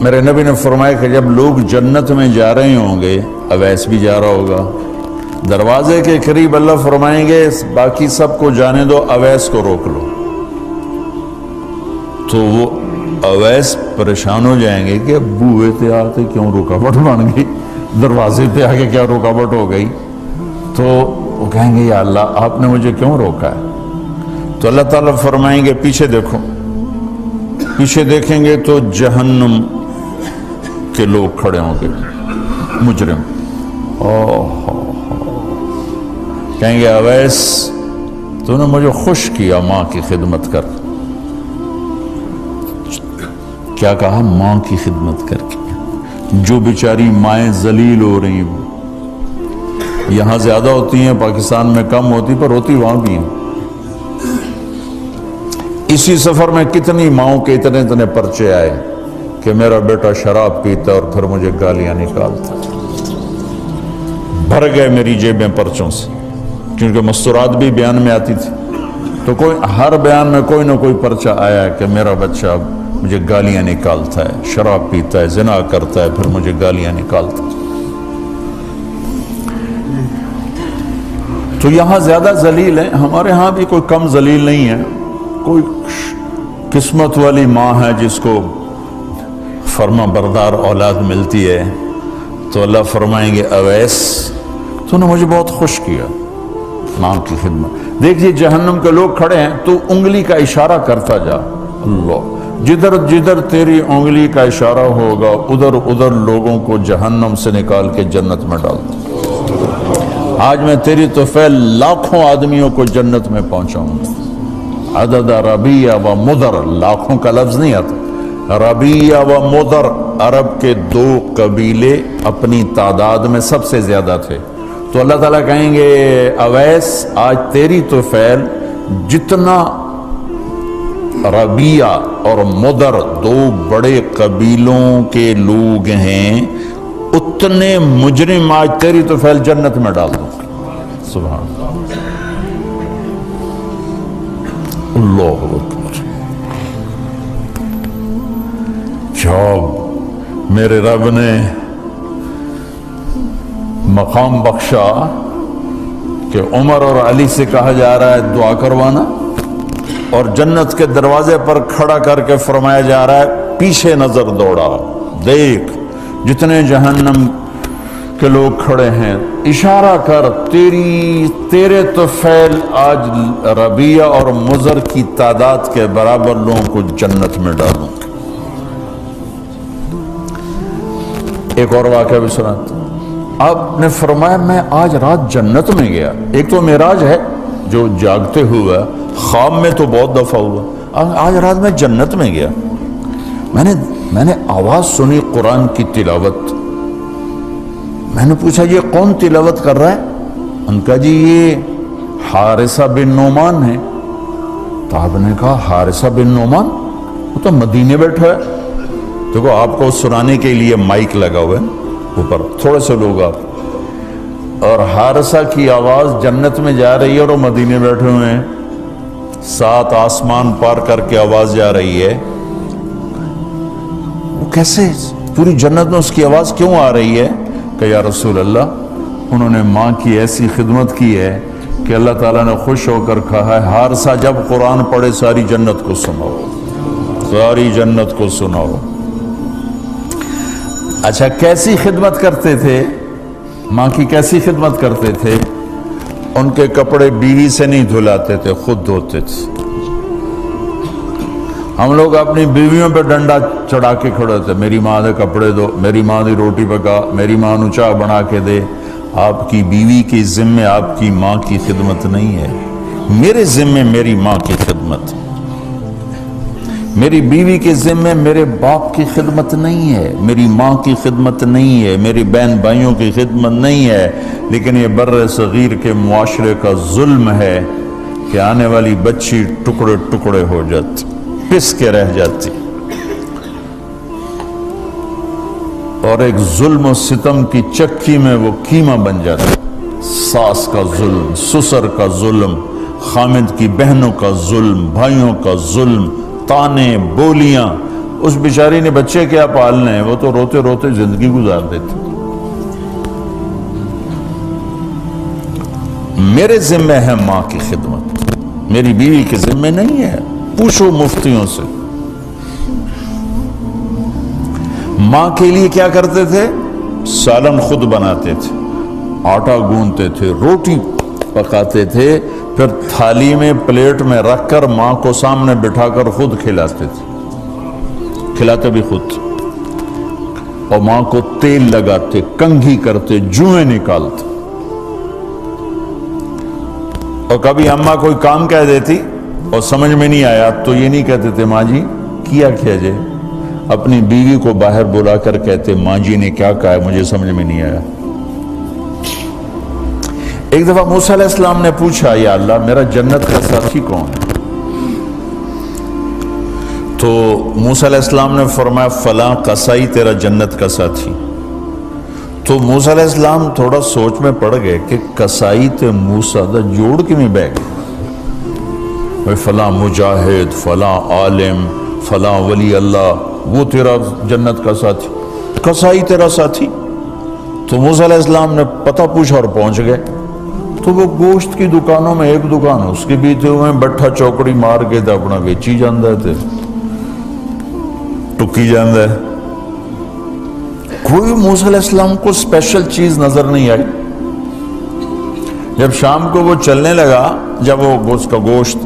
میرے نبی نے فرمایا کہ جب لوگ جنت میں جا رہے ہوں گے، اویس بھی جا رہا ہوگا، دروازے کے قریب اللہ فرمائیں گے باقی سب کو جانے دو، اویس کو روک لو۔ تو وہ اویس پریشان ہو جائیں گے کہ اب بوئے پہ آتے کیوں رکاوٹ بن گئی، دروازے پہ آگے کیا رکاوٹ ہو گئی؟ تو وہ کہیں گے یا اللہ آپ نے مجھے کیوں روکا ہے؟ تو اللہ تعالیٰ فرمائیں گے پیچھے دیکھو، پیچھے دیکھیں گے تو جہنم کے لوگ کھڑے ہوں گے، مجرم۔ کہیں گے اویس تو نے مجھے خوش کیا ماں کی خدمت کر۔ کیا کہا؟ ماں کی خدمت کر کے۔ جو بیچاری مائیں ذلیل ہو رہی ہیں، یہاں زیادہ ہوتی ہیں، پاکستان میں کم ہوتی، پر ہوتی وہاں بھی ہیں۔ اسی سفر میں کتنی ماؤں کے اتنے پرچے آئے کہ میرا بیٹا شراب پیتا اور پھر مجھے گالیاں نکالتا۔ بھر گئے میری جیبیں پرچوں سے، کیونکہ مستورات بھی بیان میں آتی تھی، تو ہر بیان میں کوئی نہ کوئی پرچہ آیا کہ میرا بچہ مجھے گالیاں نکالتا ہے، شراب پیتا ہے، زنا کرتا ہے، پھر مجھے گالیاں نکالتا ہے۔ تو یہاں زیادہ ذلیل ہیں، ہمارے ہاں بھی کوئی کم ذلیل نہیں ہے۔ کوئی قسمت والی ماں ہے جس کو فرما بردار اولاد ملتی ہے، تو اللہ فرمائیں گے اویس تو نے مجھے بہت خوش کیا ماں کی خدمت۔ دیکھیے جہنم کے لوگ کھڑے ہیں، تو انگلی کا اشارہ کرتا جا، اللہ جدھر جدھر تیری انگلی کا اشارہ ہوگا ادھر ادھر لوگوں کو جہنم سے نکال کے جنت میں ڈال دوں۔ آج میں تیری طفیل لاکھوں آدمیوں کو جنت میں پہنچاؤں گا۔ عدد ربیہ و مدر، لاکھوں کا لفظ نہیں آتا، ربیہ و مدر عرب کے دو قبیلے اپنی تعداد میں سب سے زیادہ تھے۔ تو اللہ تعالیٰ کہیں گے اویس آج تیری طفیل جتنا ربیہ اور مدر دو بڑے قبیلوں کے لوگ ہیں، اتنے مجرم آج تیری طفیل جنت میں ڈال دوں۔ سبحان اللہ اکبر۔ جب میرے رب نے مقام بخشا کہ عمر اور علی سے کہا جا رہا ہے دعا کروانا، اور جنت کے دروازے پر کھڑا کر کے فرمایا جا رہا ہے پیچھے نظر دوڑا، دیکھ جتنے جہنم کے لوگ کھڑے ہیں، اشارہ کر تیرے طفیل آج ربیہ اور مضر کی تعداد کے برابر لوگوں کو جنت میں ڈالوں۔ ایک اور واقعہ بھی سناتا ہوں۔ آپ نے فرمایا میں آج رات جنت میں گیا۔ ایک تو معراج ہے جو جاگتے ہوئے، خواب میں تو بہت دفعہ ہوا، آج رات میں جنت میں گیا۔ میں نے آواز سنی قرآن کی تلاوت۔ میں نے پوچھا یہ کون تلاوت کر رہا ہے؟ ان کا جی یہ حارثہ بن نعمان ہے۔ تو آپ نے کہا حارثہ بن نعمان، وہ تو مدینے بیٹھا ہے۔ دیکھو آپ کو سنانے کے لیے مائک لگا ہوا ہے اوپر، تھوڑے سے لوگ آپ، اور حارثہ کی آواز جنت میں جا رہی ہے اور وہ مدینے بیٹھے ہوئے ہیں، 7 آسمان پار کر کے آواز جا رہی ہے۔ وہ کیسے پوری جنت میں اس کی آواز کیوں آ رہی ہے؟ کہ یا رسول اللہ انہوں نے ماں کی ایسی خدمت کی ہے کہ اللہ تعالیٰ نے خوش ہو کر کہا ہے حارثہ جب قرآن پڑھے ساری جنت کو سناؤ، ساری جنت کو سناؤ۔ اچھا کیسی خدمت کرتے تھے؟ ماں کی کیسی خدمت کرتے تھے؟ ان کے کپڑے بیوی سے نہیں دھلاتے تھے، خود دھوتے تھے۔ ہم لوگ اپنی بیویوں پہ ڈنڈا چڑھا کے کھڑے تھے، میری ماں نے کپڑے دو، میری ماں نے روٹی پکا، میری ماں نے چائے بنا کے دے۔ آپ کی بیوی کے ذمے آپ کی ماں کی خدمت نہیں ہے، میرے ذمے میری ماں کی خدمت، میری بیوی کے ذمے میرے باپ کی خدمت نہیں ہے، میری ماں کی خدمت نہیں ہے، میری بہن بھائیوں کی خدمت نہیں ہے۔ لیکن یہ بر صغیر کے معاشرے کا ظلم ہے کہ آنے والی بچی ٹکڑے ٹکڑے ہو جاتی، پس کے رہ جاتی، اور ایک ظلم و ستم کی چکی میں وہ قیمہ بن جاتا۔ ساس کا ظلم، سسر کا ظلم، خامد کی بہنوں کا ظلم، بھائیوں کا ظلم، تانے بولیاں، اس بیچاری نے بچے کیا پالنے ہیں، وہ تو روتے روتے زندگی گزار دیتی۔ میرے ذمہ ہے ماں کی خدمت، میری بیوی کے ذمہ نہیں ہے۔ پوچھو مفتیوں سے، ماں کے لیے کیا کرتے تھے؟ سالن خود بناتے تھے، آٹا گوندتے تھے، روٹی پکاتے تھے، پھر تھالی میں پلیٹ میں رکھ کر ماں کو سامنے بٹھا کر خود کھلاتے تھے، کھلاتے بھی خود، اور ماں کو تیل لگاتے، کنگھی کرتے، جوئیں نکالتے۔ اور کبھی اماں کوئی کام کہہ دیتی اور سمجھ میں نہیں آیا تو یہ نہیں کہتے تھے ماں جی کیا جائے، اپنی بیوی کو باہر بلا کر کہتے ماں جی نے کیا کہا ہے مجھے سمجھ میں نہیں آیا۔ ایک دفعہ موسیٰ علیہ السلام نے پوچھا یا اللہ میرا جنت کا ساتھی کون ہے؟ تو موسیٰ علیہ السلام نے فرمایا فلاں قصائی تیرا جنت کا ساتھی۔ تو موسیٰ علیہ السلام تھوڑا سوچ میں پڑ گئے کہ قصائی تے موسیٰ دا جوڑ کی میں بہ گئے، فلاں مجاہد، فلاں عالم، فلاں ولی اللہ، وہ تیرا جنت کا ساتھی، قصائی تیرا ساتھی۔ تو موسیٰ علیہ السلام نے پتہ پوچھا اور پہنچ گئے۔ تو وہ گوشت کی دکانوں میں ایک دکان اس کے بھی تھے، وہ بٹھا چوکڑی مار کے تھا اپنا بیچی جاندہ تھے، ٹکی جاندہ ہے۔ کوئی موسیٰ علیہ السلام کو اسپیشل چیز نظر نہیں آئی۔ جب شام کو وہ چلنے لگا، جب وہ گوشت کا گوشت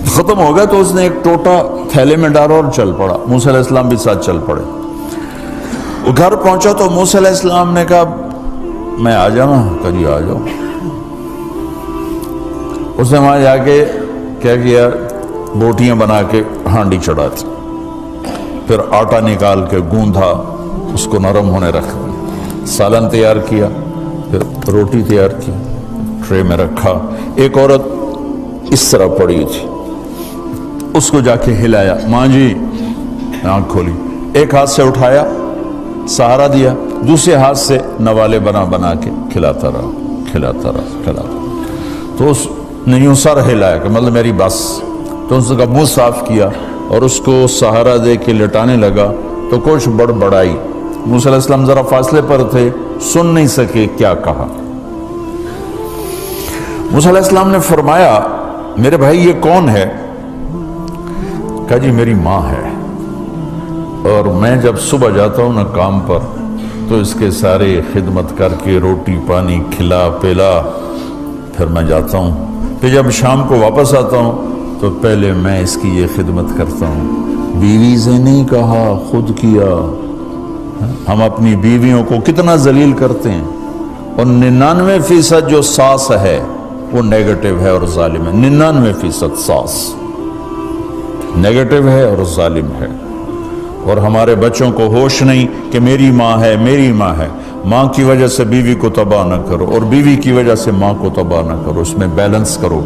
ختم ہو گیا تو اس نے ایک ٹوٹا تھیلے میں ڈالا اور چل پڑا، موسیٰ علیہ السلام بھی ساتھ چل پڑے۔ وہ گھر پہنچا تو موسیٰ علیہ السلام نے کہا میں آ جاؤں؟ کہا جی آ جاؤ۔ اس نے وہاں جا کے کیا کیا، بوٹیاں بنا کے ہانڈی چڑھا دی، پھر آٹا نکال کے گوندھا، اس کو نرم ہونے رکھ دیا، سالن تیار کیا، پھر روٹی تیار کی، ٹرے میں رکھا۔ ایک عورت اس طرح پڑی تھی، اس کو جا کے ہلایا، ماں جی، آنکھ کھولی، ایک ہاتھ سے اٹھایا، سہارا دیا، دوسرے ہاتھ سے نوالے بنا بنا کے کھلاتا رہا، کھلاتا رہا، کھلاتا رہا۔ تو اس نے یوں سر ہلایا کہ مطلب میری بس۔ تو اس کا منہ صاف کیا اور اس کو سہارا دے کے لٹانے لگا تو کچھ بڑبڑائی۔ موسیٰ علیہ السلام ذرا فاصلے پر تھے، سن نہیں سکے کیا کہا۔ موسیٰ علیہ السلام نے فرمایا میرے بھائی یہ کون ہے؟ کہا جی میری ماں ہے، اور میں جب صبح جاتا ہوں نا کام پر تو اس کے سارے خدمت کر کے روٹی پانی کھلا پلا پھر میں جاتا ہوں، پھر جب شام کو واپس آتا ہوں تو پہلے میں اس کی یہ خدمت کرتا ہوں۔ بیوی سے نہیں کہا، خود کیا۔ ہم اپنی بیویوں کو کتنا ذلیل کرتے ہیں، اور 99% جو ساس ہے وہ نیگیٹو ہے اور ظالم ہے۔ 99% ساس نیگیٹو ہے اور ظالم ہے، اور ہمارے بچوں کو ہوش نہیں کہ میری ماں ہے، میری ماں ہے۔ ماں کی وجہ سے بیوی کو تباہ نہ کرو، اور بیوی کی وجہ سے ماں کو تباہ نہ کرو، اس میں بیلنس کرو۔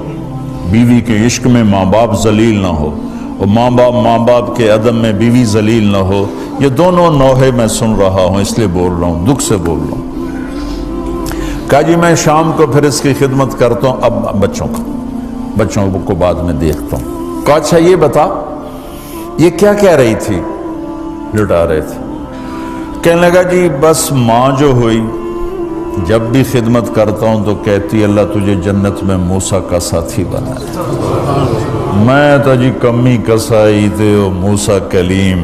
بیوی کے عشق میں ماں باپ ذلیل نہ ہو، اور ماں باپ کے عدم میں بیوی ذلیل نہ ہو۔ یہ دونوں نوحے میں سن رہا ہوں، اس لیے بول رہا ہوں، دکھ سے بول رہا ہوں۔ کہا جی میں شام کو پھر اس کی خدمت کرتا ہوں، اب بچوں کو بعد میں دیکھتا ہوں۔ کہا اچھا یہ بتا یہ کیا کہہ رہی تھی؟ لٹا رہے تھے۔ کہنے لگا جی بس ماں جو ہوئی جب بھی خدمت کرتا ہوں تو کہتی اللہ تجھے جنت میں موسیٰ کا ساتھی بنا۔ میں تو جی کمی کسائی تے موسیٰ کلیم،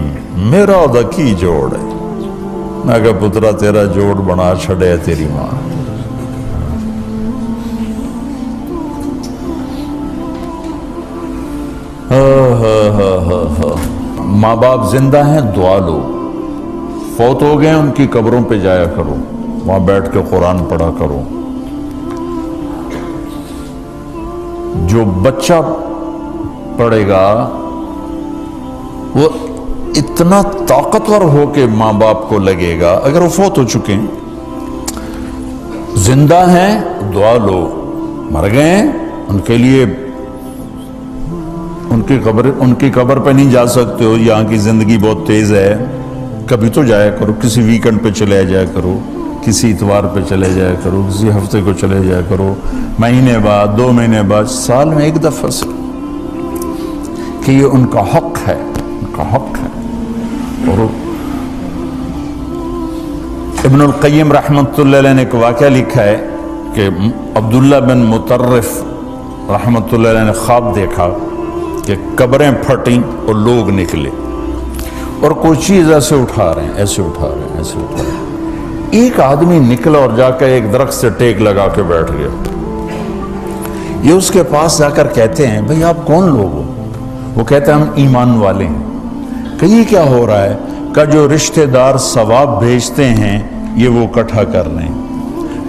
میرا دا کی جوڑ ہے۔ میں کہا پترا تیرا جوڑ بنا چھڑے تیری ماں۔ ماں باپ زندہ ہیں دعا لو، فوت ہو گئے ان کی قبروں پہ جایا کرو، وہاں بیٹھ کے قرآن پڑھا کرو۔ جو بچہ پڑھے گا وہ اتنا طاقتور ہو کے ماں باپ کو لگے گا، اگر وہ فوت ہو چکے ہیں۔ زندہ ہیں دعا لو، مر گئے ہیں ان کے لیے ان کی قبر پہ نہیں جا سکتے ہو، یہاں کی زندگی بہت تیز ہے، کبھی تو جایا کرو، کسی ویکنڈ پہ چلے جایا کرو، کسی اتوار پہ چلے جایا کرو، کسی ہفتے کو چلے جایا کرو، مہینے بعد 2 مہینے بعد، سال میں 1 دفعہ سے، کہ یہ ان کا حق ہے۔ ان کا حق ہے۔ اور ابن القیم رحمۃ اللہ علیہ نے ایک واقعہ لکھا ہے کہ عبداللہ بن مطرف رحمۃ اللہ علیہ نے خواب دیکھا کہ قبریں پھٹیں اور لوگ نکلے اور کوئی چیز ایسے اٹھا رہے ہیں، ایسے اٹھا رہے ہیں، ایسے اٹھا رہے ہیں۔ ایک آدمی نکلا اور جا کر ایک درخت سے ٹیک لگا کے بیٹھ گیا۔ یہ اس کے پاس جا کر کہتے ہیں بھئی آپ کون لوگ ہو؟ وہ کہتے ہیں ہم ایمان والے ہیں۔ کہ یہ کیا ہو رہا ہے؟ کہ جو رشتہ دار ثواب بھیجتے ہیں یہ وہ اکٹھا کر رہے ہیں۔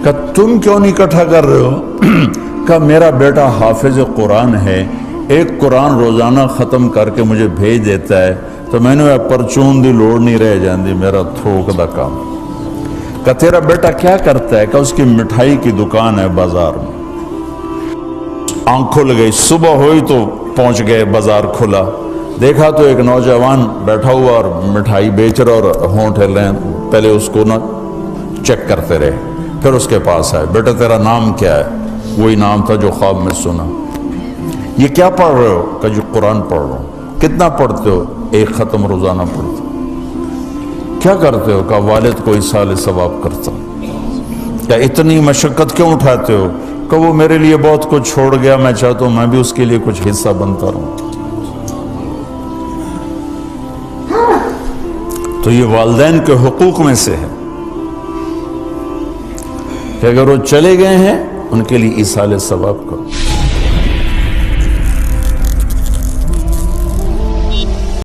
کہ تم کیوں نہیں اکٹھا کر رہے ہو؟ کہ میرا بیٹا حافظ قرآن ہے، ایک قرآن روزانہ ختم کر کے مجھے بھیج دیتا ہے، تو میں نے پرچون دی لوڑ نہیں رہ جاندی، میرا تھوک دا کام۔ کہ تیرا بیٹا کیا کرتا ہے؟ کہ اس کی مٹھائی کی دکان ہے بازار میں۔ آنکھ کھل گئی، صبح ہوئی تو پہنچ گئے، بازار کھلا، دیکھا تو ایک نوجوان بیٹھا ہوا اور مٹھائی بیچ رہا اور ہونٹ ہل رہے ہیں۔ پہلے اس کو نہ چیک کرتے رہے، پھر اس کے پاس آئے، بیٹا تیرا نام کیا ہے؟ وہی نام تھا جو خواب میں سنا۔ یہ کیا پڑھ رہے ہو؟ کہ جو قرآن پڑھ رہا ہوں۔ کتنا پڑھتے ہو؟ ایک ختم روزانہ پڑھتے ہو۔ کیا کرتے ہو؟ کہ والد کو ایصال ثواب کرتا ہوں۔ کیا اتنی مشقت کیوں اٹھاتے ہو؟ کہ وہ میرے لیے بہت کچھ چھوڑ گیا، میں چاہتا ہوں میں بھی اس کے لیے کچھ حصہ بنتا رہوں۔ تو یہ والدین کے حقوق میں سے ہے کہ اگر وہ چلے گئے ہیں ان کے لیے ایصال ثواب کرو۔